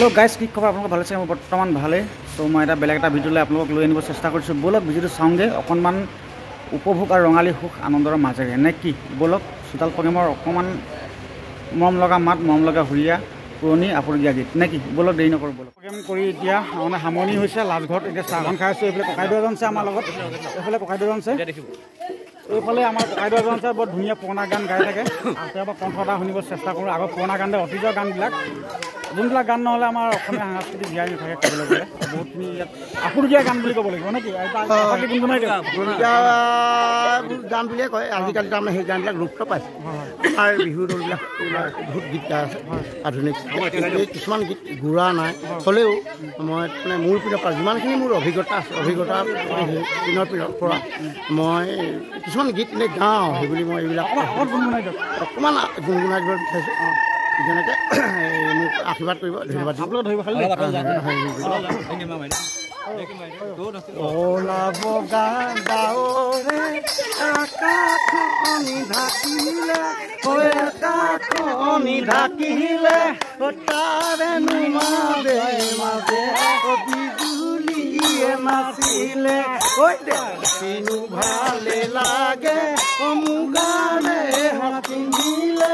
Hello guys की खबर आपलोक भाले मैं बर्तमान भाले सो मैं बेलेग एक भिडिओ आपलोक लै आनिब चेष्टा करिছোঁ बोलक भिडिओ चाওঁगे अकणमान उपभोग और रंगाली सुख आनंदर माजेरे ने कि बोलक चोताल प्रोग्राমৰ अकणमान मरम लगा मात मरम लगा हुरिया पुरनी आपुरुगीया गीत ने कि बोलक देरी नकरो बोलक प्रोग्राम करि इतिया माने हामनी হৈছে लाजघट এতিয়া চাহখন খাই আছো এফালে ককাইদেউ এজন আছে আমাৰ লগত এফালে ককাইদেউ এজন আছে এইফালে আমাৰ ককাইদেউ এজন আছে বৰ ধুনীয়া পুৰণা গান গাই থাকে আৰু কণ্ঠটা শুনিব চেষ্টা কৰোঁ আগৰ পুৰণা গান অতীজৰ গানবিলাক যোনবিলাক গান নহ'লে আমাৰ অসমীয়া সাংস্কৃতিক জীয়াই নাথাকে ক'বলৈ গ'লে বহুতখিনি ইয়াত আপুৰুগীয়া গান বুলি ক'ব লাগিব নেকি বাকী গুণগুণাই গান বুলিয়ে কয় আজিকালি তাৰমানে সেই গানবিলাক লুপ্ত পাইছে আৰু বিহু দলবিলাক বহুত গীত গাই আছে আধুনিক কিছুমান গীত গুৰা নাই হ'লেও মই মানে মোৰ পিনৰ পৰা যিমানখিনি মোৰ অভিজ্ঞতা আছে অভিজ্ঞতাৰ দিনৰ পৰা মই কিছুমান গীত এনেই গাওঁ সেইবুলি মই এইবিলাক অকণমান গুণগুণাই দিব বিচাৰিছোঁ যেনেকৈ মোক আশীৰ্বাদ কৰিব ধন্যবাদ ওলাব গাঁৱৰে আকাশখনি ঢাকিলে তাৰেনো মাজে মাজে বিজুলীয়ে নাচিলে কিনো ভালে লাগে মুগাৰে হাত পিন্ধিলে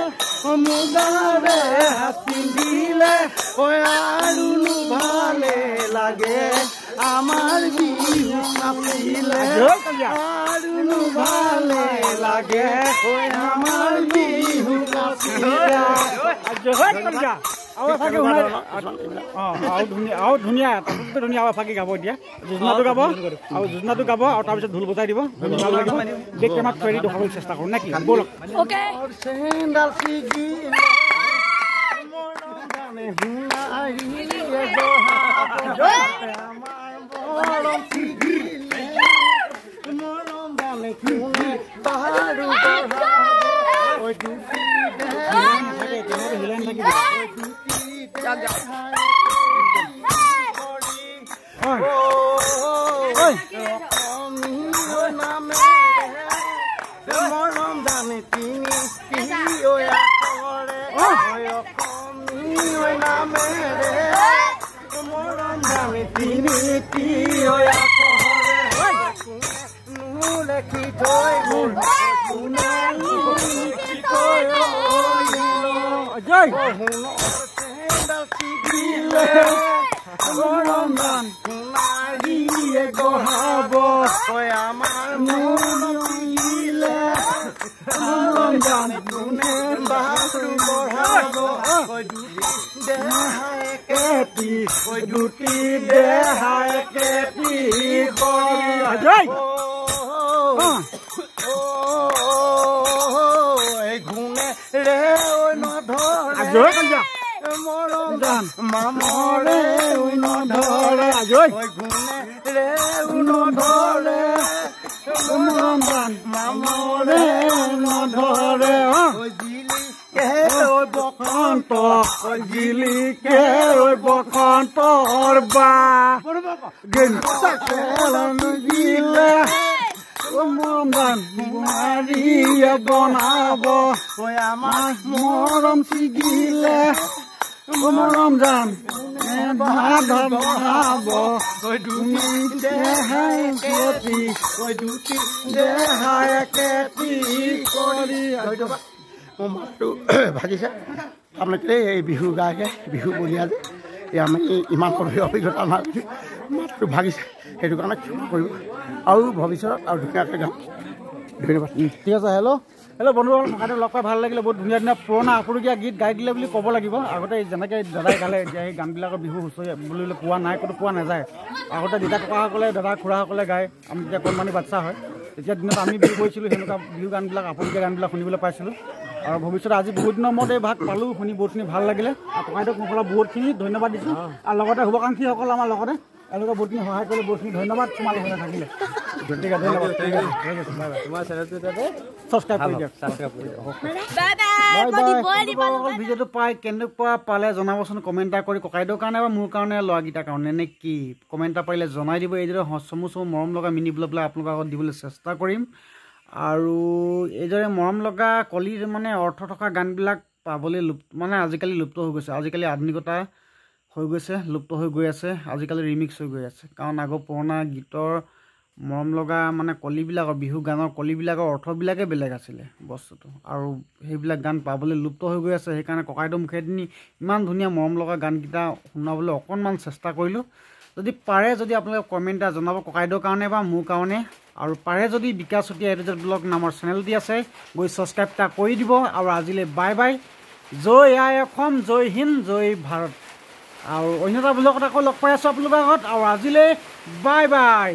মুগাৰে হাত পিন্ধিলে আৰুনো ভালে লাগে আমাৰ বিহু নাচিলে আৰুনো ভালে লাগে আমাৰ বিহু নাচিলে ধুনীয়া ধুনীয়া ফাঁকি গাব এতিয়া যোজনাটো গাব আৰু যোজনাটো গাব আৰু তাৰপিছত ঢোল বজাই দিব ভাল লাগিব কেমেৰাত ফেৰি দেখাবলৈ চেষ্টা কৰোঁ নে কি ব'লক মামৰে নধৰে ৰে নধৰে মামৰে নধৰে বসন্ত জিলিকে বসন্তৰ বা গিলে মৰম গান মাৰিয়ে বনাব আমাৰ মৰম ছিগিলে মৰম গান বনাব দেহাই কেতি দেহাই কেতি কৰি মোৰ মাতটো ভাগিছে আপোনালোকে এই বিহু গায়কে বিহু বলিয়া যে এই আমি ইমান অভিজ্ঞতা আমাৰ মাতটো ভাগিছে সেইটো কাৰণে ক্ষমা কৰিব আৰু ভৱিষ্যত আৰু ধুনীয়াকৈ গাম ধন্যবাদ ঠিক আছে হেল্ল' বন্ধুসকল থকাটো লগ পাই ভাল লাগিলে বহুত ধুনীয়া ধুনীয়া পুৰণা আপুৰুগীয়া গীত গাই দিলে বুলি ক'ব লাগিব আগতে যেনেকৈ দাদাই গালে এতিয়া সেই গানবিলাকৰ বিহু হুঁচৰি বুলিলে পোৱা নাই ক'তো পোৱা নাযায় আগতে দেউতা ককাসকলে দাদা খুৰাসকলে গায় আমি যেতিয়া কণমানি বাচ্চা হয় তেতিয়া দিনত আমি বিহু কৰিছিলোঁ সেনেকুৱা বিহু গানবিলাক আপুৰুগীয়া গানবিলাক শুনিবলৈ পাইছিলোঁ আৰু ভৱিষ্যতে আজি বহুত দিনৰ মূৰত এই ভাগ পালোঁ শুনি বহুতখিনি ভাল লাগিলে আৰু ককাইদেউক মোৰ ফালৰ বহুতখিনি ধন্যবাদ দিছোঁ আৰু লগতে শুভাকাংক্ষীসকল আমাৰ লগতে এওঁলোকে বহুতখিনি সহায় কৰিলে বহুতখিনি ধন্যবাদ তোমালোকে থাকিলে গতিকে ধন্যবাদ তোমাৰ চেনেলটো সাবস্ক্ৰাইব কৰি দিয়ক ভিডিঅ'টো পাই কেনেকুৱা পালে জনাবচোন কমেণ্ট এটা কৰি ককাইদেউৰ কাৰণে বা মোৰ কাৰণে ল'ৰাকেইটাৰ কাৰণে নে কি কমেণ্ট এটা পাৰিলে জনাই দিব এইদৰে চমু মৰম লগা মিনি ব্লগ আপোনালোকৰ আগত দিবলৈ চেষ্টা কৰিম আৰু এইদৰে মৰম লগা কলিৰ মানে অৰ্থ থকা গানবিলাক পাবলৈ মানে আজিকালি লুপ্ত হৈ গৈছে আজিকালি আধুনিকতা হৈ গৈছে, লুপ্ত হৈ গৈ আছে, আজিকালি ৰিমিক্স হৈ গৈ আছে। কাৰণ আগৰ পুৰণা গীতৰ মৰম লগা মানে কলিবিলাকৰ বিহু গানৰ কলিবিলাকৰ অৰ্থবিলাকে বেলেগ আছিলে বস্তুটো, আৰু সেইবিলাক গান পাবলৈ লুপ্ত হৈ গৈ আছে। সেইকাৰণে ককাইদেউৰ মুখেদি ইমান ধুনীয়া মৰম লগা গানকেইটা শুনাবলৈ অকণমান চেষ্টা কৰিলোঁ। যদি পাৰে যদি আপোনালোকে কমেণ্ট এটা জনাব ককাইদেউৰ কাৰণে বা মোৰ কাৰণে, আৰু পাৰে যদি Bikash Chutia A to Z blog নামৰ চেনেলটি আছে গৈ ছাবস্ক্ৰাইব এটা কৰি দিব। আৰু আজিলৈ বাই বাই, জয় আই অসম, জয় হিন্দ, জয় ভাৰত। আৰু অন্য এটা ব্লগত আকৌ লগ পাই আছোঁ আপোনালোকৰ আগত, আৰু আজিলৈ বাই বাই।